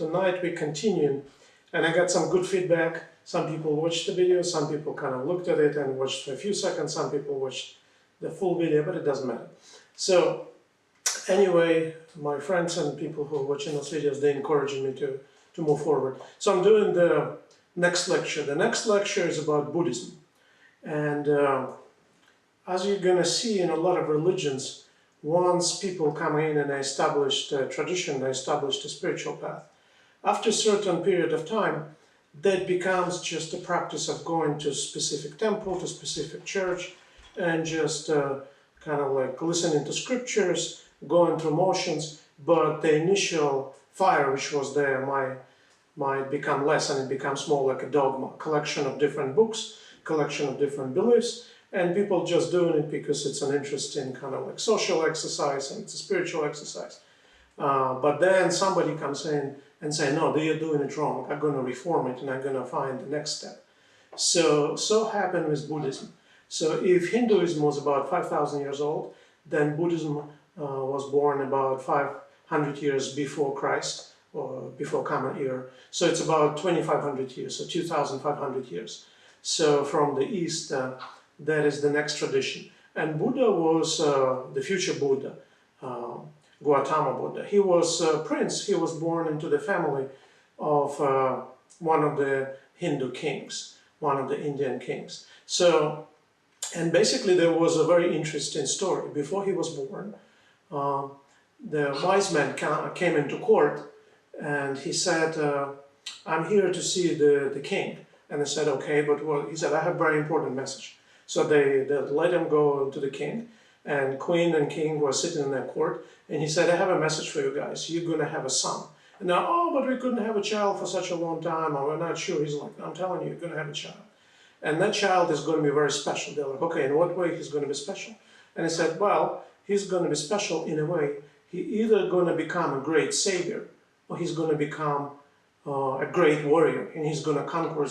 tonight we continue, and I got some good feedback. Some people watched the video, some people kind of looked at it and watched for a few seconds, some people watched the full video, but it doesn't matter. So anyway, my friends and people who are watching those videos, they encouraged me to move forward. So I'm doing the next lecture. The next lecture is about Buddhism. And as you're going to see in a lot of religions, once people come in and they establish a tradition, they establish a spiritual path, after a certain period of time, that becomes just a practice of going to a specific temple, to a specific church, and just kind of like listening to scriptures, going through motions, but the initial fire which was there might become less, and it becomes more like a dogma, collection of different books, collection of different beliefs, and people just doing it because it's an interesting kind of like social exercise and it's a spiritual exercise. But then somebody comes in and say, no, you're doing it wrong. I'm going to reform it and I'm going to find the next step. So happened with Buddhism. So if Hinduism was about 5,000 years old, then Buddhism was born about 500 years before Christ, or before Common Era. So it's about 2,500 years, so 2,500 years. So from the East, that is the next tradition. And Buddha was the future Buddha, Gautama Buddha. He was a prince. He was born into the family of one of the Hindu kings, one of the Indian kings. So, and basically there was a very interesting story. Before he was born, the wise man came into court and he said, I'm here to see the king. And they said, okay, but well, he said, I have a very important message. So they let him go to the king, and queen and king were sitting in their court, and he said, I have a message for you guys. You're going to have a son. And now, oh, but we couldn't have a child for such a long time, or we're not sure. He's like, I'm telling you, you're going to have a child. And that child is going to be very special. They're like, okay, in what way he's going to be special? And he said, well, he's going to be special in a way. He's either going to become a great savior, or he's going to become a great warrior, and he's going to conquer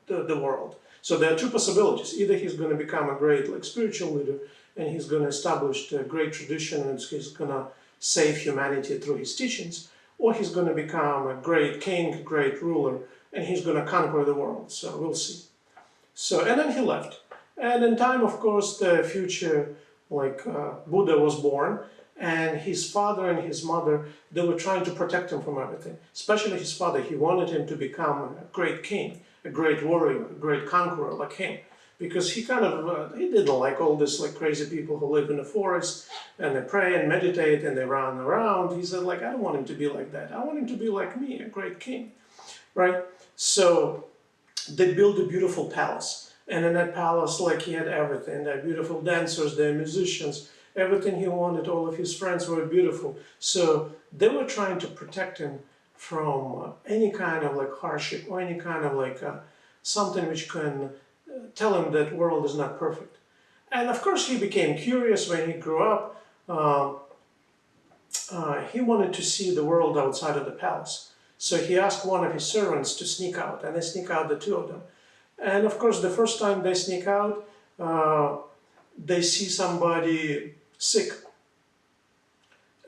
the world. So there are two possibilities. Either he's going to become a great spiritual leader, and he's going to establish a great tradition, and he's going to save humanity through his teachings, or he's going to become a great king, a great ruler, and he's going to conquer the world. So we'll see. So, and then he left. And in time, of course, the future Buddha was born, and his father and his mother, they were trying to protect him from everything. Especially his father. He wanted him to become a great king, a great warrior, a great conqueror like him. Because he kind of, he didn't like all this crazy people who live in the forest and they pray and meditate and they run around. He said, I don't want him to be like that. I want him to be like me, a great king, right? So they built a beautiful palace. And in that palace, he had everything. There are beautiful dancers, there are musicians, everything he wanted, all of his friends were beautiful. So they were trying to protect him from any kind of hardship or any kind of something which can tell him that world is not perfect. And of course he became curious when he grew up. He wanted to see the world outside of the palace. So he asked one of his servants to sneak out, and they sneak out, the two of them. And of course the first time they sneak out, they see somebody sick.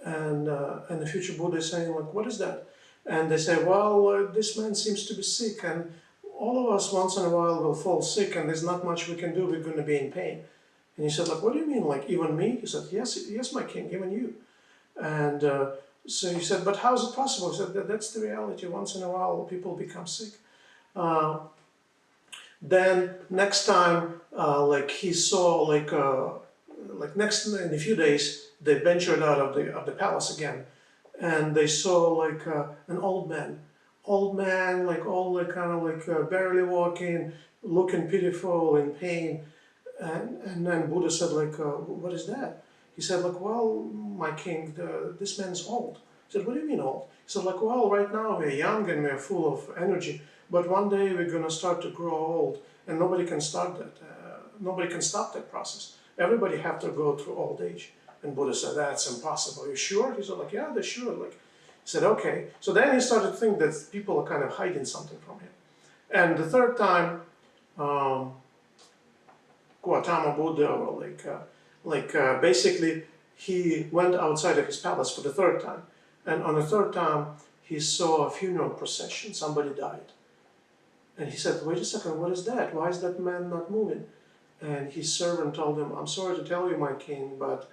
And the future Buddha is saying, what is that? And they say, well, this man seems to be sick, and all of us once in a while will fall sick, and there's not much we can do, we're going to be in pain. And he said, what do you mean, even me? He said, yes, my king, even you. And so he said, but how is it possible? He said, that's the reality. Once in a while, people become sick. Then next time, he saw, next in a few days, they ventured out of the palace again, and they saw an old man, barely walking, looking pitiful, in pain. And then Buddha said, what is that? He said, well, my king, this man's old. He said, what do you mean old? He said, well, right now we're young and we're full of energy, but one day we're going to start to grow old, and nobody can start that. Nobody can stop that process. Everybody have to go through old age. And Buddha said, that's impossible. Are you sure? He said, yeah, they're sure. He said, okay. So then he started to think that people are kind of hiding something from him. And the third time, Gautama Buddha, basically, he went outside of his palace for the third time. And on the third time, he saw a funeral procession, somebody died. And he said, wait a second, what is that? Why is that man not moving? And his servant told him, I'm sorry to tell you, my king, but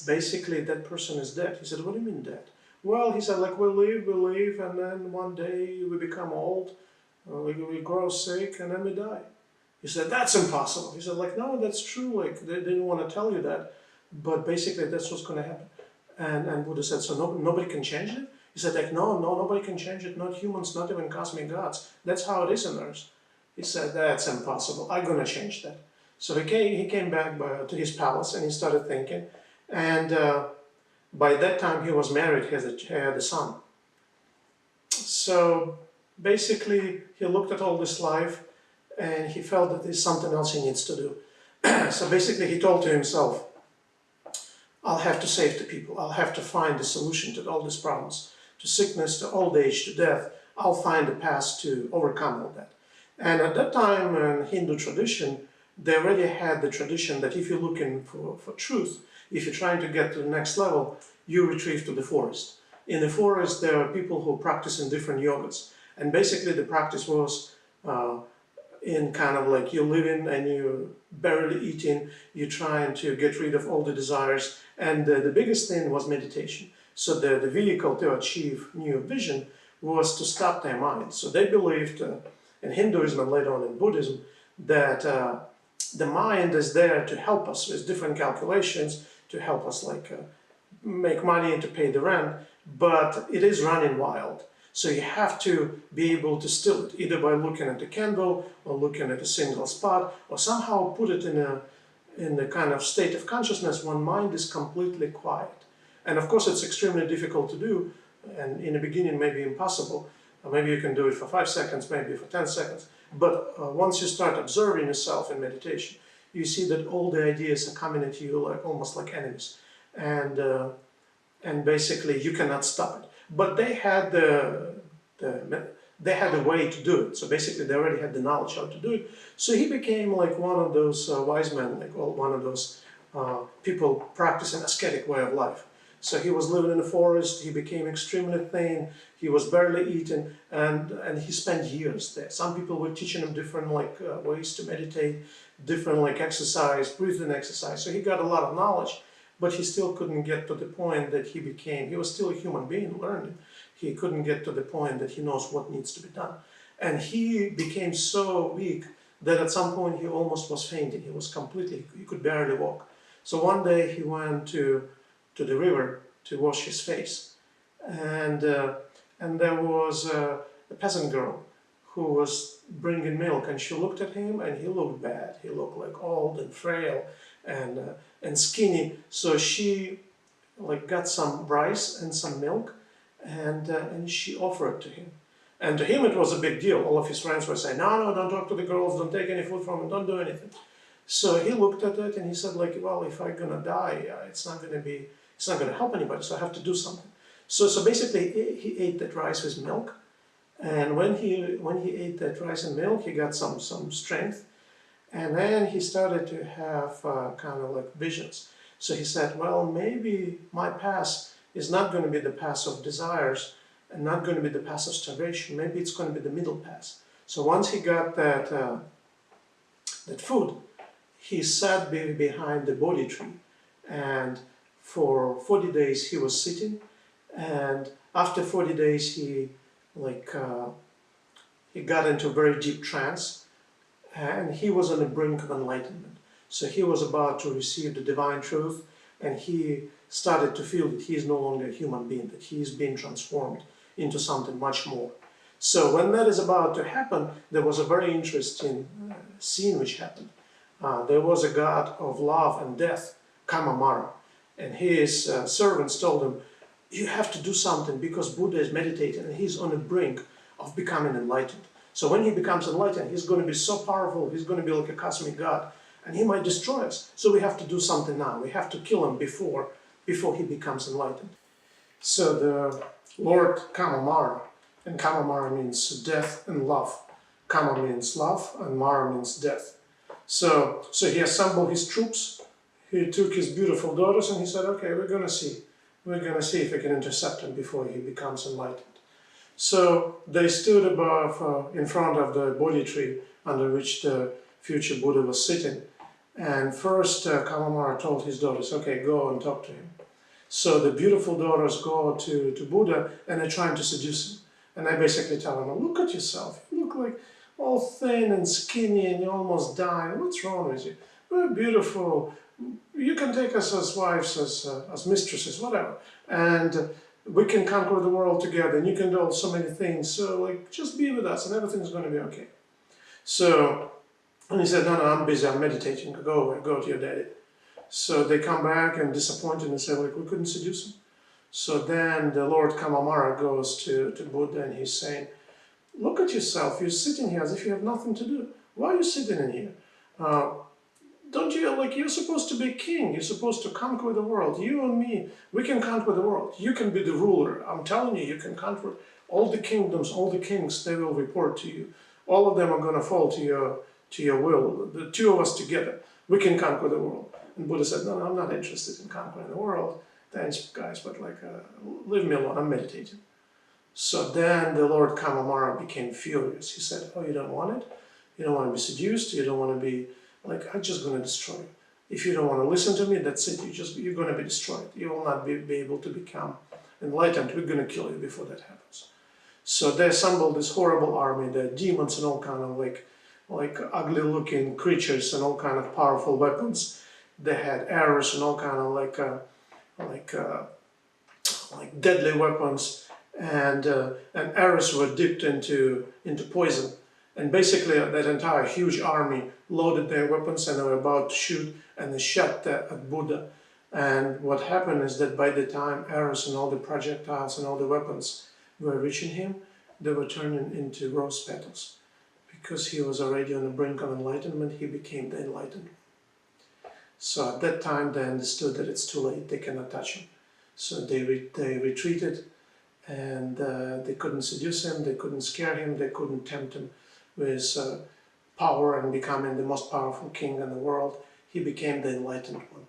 basically that person is dead. He said, what do you mean dead? Well, he said, like we live, and then one day we become old, we grow sick, and then we die. He said, that's impossible. He said, like, no, that's true. Like, they didn't want to tell you that, but basically that's what's going to happen. And Buddha said, so nobody can change it? He said, like, no, nobody can change it, not humans, not even cosmic gods. That's how it is on Earth. He said, that's impossible. I'm going to change that. So he came back to his palace and he started thinking. And by that time he was married, he had a son. So basically he looked at all this life and he felt that there's something else he needs to do. So basically he told to himself, I'll have to save the people. I'll have to find a solution to all these problems, to sickness, to old age, to death. I'll find a path to overcome all that. And at that time in Hindu tradition, they already had the tradition that if you're looking for truth, if you're trying to get to the next level, you retreat to the forest. In the forest, there are people who practice in different yogas. And basically the practice was in kind of like you're living and you're barely eating, you're trying to get rid of all the desires. And the biggest thing was meditation. So the vehicle to achieve new vision was to stop their mind. So they believed in Hinduism and later on in Buddhism that the mind is there to help us with different calculations, to help us like make money and to pay the rent, but it is running wild. So you have to be able to still it, either by looking at a candle or looking at a single spot, or somehow put it in the kind of state of consciousness when mind is completely quiet. And of course it's extremely difficult to do, and in the beginning maybe impossible. Maybe you can do it for 5 seconds, maybe for 10 seconds. But once you start observing yourself in meditation, you see that all the ideas are coming at you like almost like enemies. And basically you cannot stop it. But they had they had a way to do it. So basically they already had the knowledge how to do it. So he became like one of those wise men, like one of those people practicing ascetic way of life. So he was living in the forest, he became extremely thin, he was barely eating, and he spent years there. Some people were teaching him different ways to meditate, different exercise, breathing exercise. So he got a lot of knowledge, but he still couldn't get to the point that he was still a human being learning. He couldn't get to the point that he knows what needs to be done. And he became so weak that at some point he almost was fainting. He could barely walk. So one day he went to the river to wash his face. And there was a peasant girl who was bringing milk, and she looked at him and he looked bad. He looked like old and frail and skinny. So she got some rice and some milk and she offered it to him. And to him it was a big deal. All of his friends were saying, no, don't talk to the girls, don't take any food from them, don't do anything. So he looked at it and he said, well, if I'm gonna die, it's not gonna help anybody, so I have to do something. So basically he ate that rice with milk, and when he ate that rice and milk, he got some strength, and then he started to have kind of like visions. So he said, well, maybe my path is not going to be the path of desires and not going to be the path of starvation. Maybe it's going to be the middle path. So once he got that food, he sat behind the Bodhi tree, and for 40 days he was sitting, and after 40 days he got into a very deep trance, and he was on the brink of enlightenment. So he was about to receive the divine truth, and he started to feel that he is no longer a human being, that he is being transformed into something much more. So when that is about to happen, there was a very interesting scene which happened. There was a god of love and death, Kamamara, and his servants told him, you have to do something because Buddha is meditating and he's on the brink of becoming enlightened. So when he becomes enlightened, he's going to be so powerful, he's going to be like a cosmic god, and he might destroy us. So we have to do something now. We have to kill him before he becomes enlightened. So the Lord Kamamara, and Kamamara means death and love. Kama means love and Mara means death. So he assembled his troops, he took his beautiful daughters and he said, okay, we're going to see if we can intercept him before he becomes enlightened. So they stood above, in front of the Bodhi tree under which the future Buddha was sitting. And first Kamamara told his daughters, okay, go and talk to him. So the beautiful daughters go to Buddha and they're trying to seduce him. And they basically tell him, look at yourself. You look like all thin and skinny and you're almost dying. What's wrong with you? We're beautiful. You can take us as wives, as mistresses, whatever. And we can conquer the world together and you can do so many things. So like, just be with us and everything's going to be okay. So, and he said, no, I'm busy, I'm meditating. Go away, go to your daddy. So they come back and disappointed and say, like, we couldn't seduce him. So then the Lord Kamamara goes to Buddha and he's saying, look at yourself, you're sitting here as if you have nothing to do. Why are you sitting in here? Don't you, like, you're supposed to be king, you're supposed to conquer the world. You and me, we can conquer the world. You can be the ruler. I'm telling you, you can conquer all the kingdoms, all the kings, they will report to you. All of them are going to fall to your will. The two of us together, we can conquer the world. And Buddha said, no, I'm not interested in conquering the world. Thanks, guys, but like, leave me alone, I'm meditating. So then the Lord Kamamara became furious. He said, oh, you don't want it? You don't want to be seduced? You don't want to be, like, I'm just going to destroy you. If you don't want to listen to me, that's it. You're going to be destroyed. You will not be able to become enlightened. We're going to kill you before that happens. So they assembled this horrible army, the demons and all kind of like ugly-looking creatures and all kind of powerful weapons. They had arrows and all kind of like deadly weapons, and arrows were dipped into poison. And basically, that entire huge army loaded their weapons and they were about to shoot, and they shot at Buddha. And what happened is that by the time arrows and all the projectiles and all the weapons were reaching him, they were turning into rose petals. Because he was already on the brink of enlightenment, he became the enlightened. So at that time they understood that it's too late, they cannot touch him. So they retreated, and they couldn't seduce him, they couldn't scare him, they couldn't tempt him with power and becoming the most powerful king in the world. He became the enlightened one.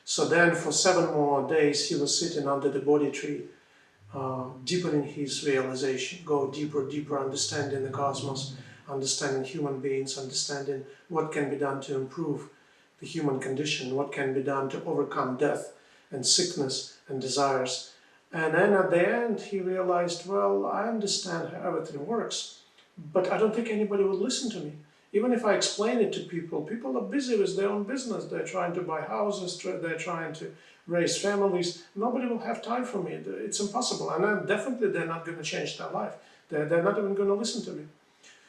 So then for 7 more days he was sitting under the Bodhi tree, deepening his realization, go deeper, deeper, understanding the cosmos, understanding human beings, understanding what can be done to improve the human condition, what can be done to overcome death and sickness and desires. And then at the end he realized, well, I understand how everything works, but I don't think anybody will listen to me. Even if I explain it to people, people are busy with their own business. They're trying to buy houses, they're trying to raise families. Nobody will have time for me. It's impossible. And then definitely they're not going to change their life. They're not even going to listen to me.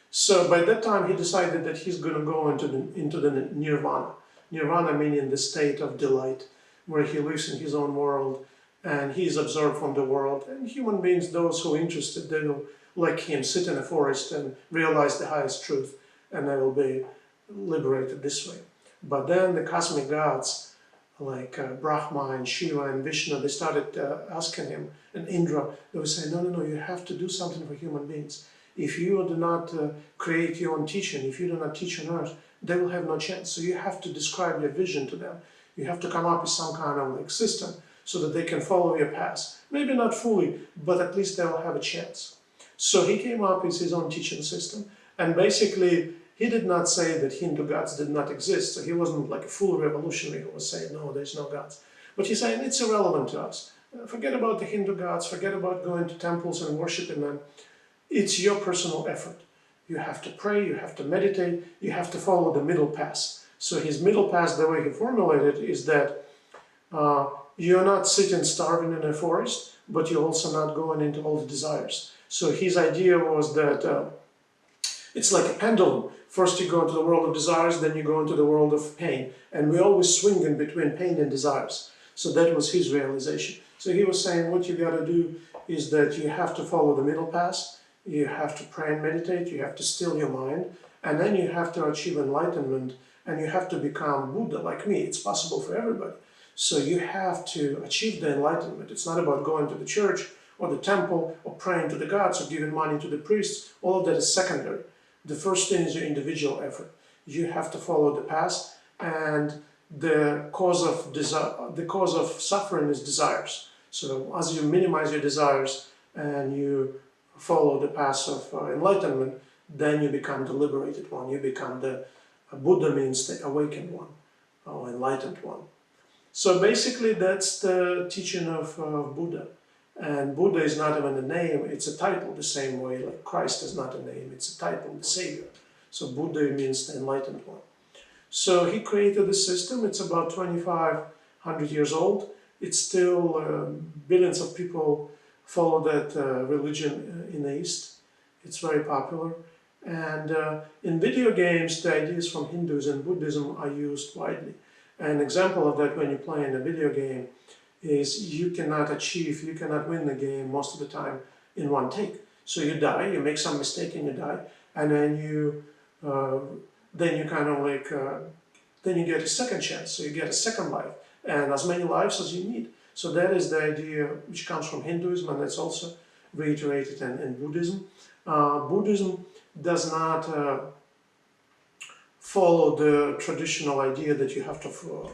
So by that time he decided that he's going to go into the nirvana. Nirvana meaning the state of delight, where he lives in his own world and he is absorbed from the world. And human beings, those who are interested, they will, like him, sit in a forest and realize the highest truth, and they will be liberated this way. But then the cosmic gods, like Brahma and Shiva and Vishnu, they started asking him, and Indra, they would say, no, no, no, you have to do something for human beings. If you do not create your own teaching, if you do not teach on earth, they will have no chance. So you have to describe your vision to them. You have to come up with some kind of like system so that they can follow your path. Maybe not fully, but at least they will have a chance. So he came up with his own teaching system, and basically he did not say that Hindu gods did not exist. So he wasn't like a full revolutionary who was saying, no, there's no gods. But he's saying it's irrelevant to us. Forget about the Hindu gods, forget about going to temples and worshiping them. It's your personal effort. You have to pray, you have to meditate, you have to follow the middle path. So his middle path, the way he formulated, is that you're not sitting starving in a forest, but you're also not going into all the desires. So his idea was that it's like a pendulum. First you go into the world of desires, then you go into the world of pain. And we always swing in between pain and desires. So that was his realization. So he was saying what you got to do is that you have to follow the middle path. You have to pray and meditate, you have to still your mind, and then you have to achieve enlightenment, and you have to become Buddha like me. It's possible for everybody. So you have to achieve the enlightenment. It's not about going to the church or the temple or praying to the gods or giving money to the priests. All of that is secondary. The first thing is your individual effort. You have to follow the path, and the cause of suffering is desires. So as you minimize your desires and you follow the path of enlightenment, then you become the liberated one. You become the Buddha means the awakened one or enlightened one. So basically that's the teaching of Buddha. And Buddha is not even a name, it's a title, the same way like Christ is not a name, it's a title, the Savior. So Buddha means the enlightened one. So he created this system. It's about 2,500 years old. It's still billions of people follow that religion in the East. It's very popular. And in video games, the ideas from Hinduism and Buddhism are used widely. An example of that when you play in a video game is you cannot win the game most of the time in one take. So you die, you make some mistake and you die, and then you kind of like, then you get a second chance, so you get a second life, and as many lives as you need. So that is the idea which comes from Hinduism, and it's also reiterated in Buddhism. Buddhism does not follow the traditional idea that you have to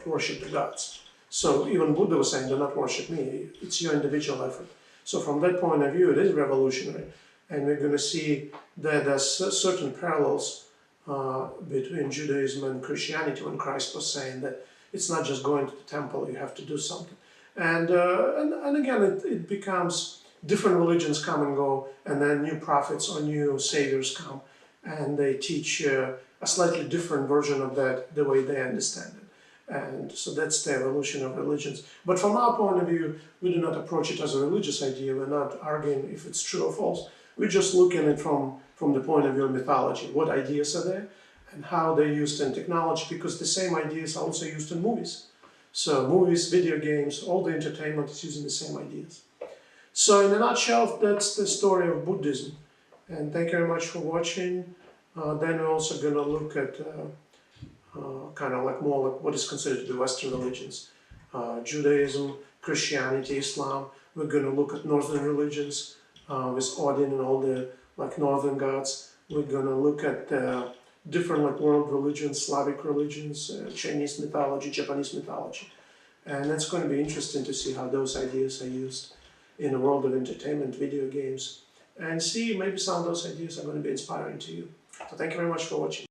worship the gods. So even Buddha was saying, do not worship me, it's your individual effort. So from that point of view, it is revolutionary. And we're going to see that there's certain parallels between Judaism and Christianity when Christ was saying that it's not just going to the temple, you have to do something. And again, it becomes different religions come and go, and then new prophets or new saviors come, and they teach a slightly different version of that, the way they understand it. And so that's the evolution of religions. But from our point of view, we do not approach it as a religious idea. We're not arguing if it's true or false. We're just looking at it from the point of view of mythology. What ideas are there and how they're used in technology, because the same ideas are also used in movies. So movies, video games, all the entertainment is using the same ideas. So in a nutshell, that's the story of Buddhism. And thank you very much for watching. Then we're also going to look at kind of like more like what is considered to be Western religions. Judaism, Christianity, Islam. We're going to look at Northern religions with Odin and all the like Northern gods. We're going to look at different like world religions, Slavic religions, Chinese mythology, Japanese mythology. And it's going to be interesting to see how those ideas are used in the world of entertainment, video games, and see maybe some of those ideas are going to be inspiring to you. So thank you very much for watching.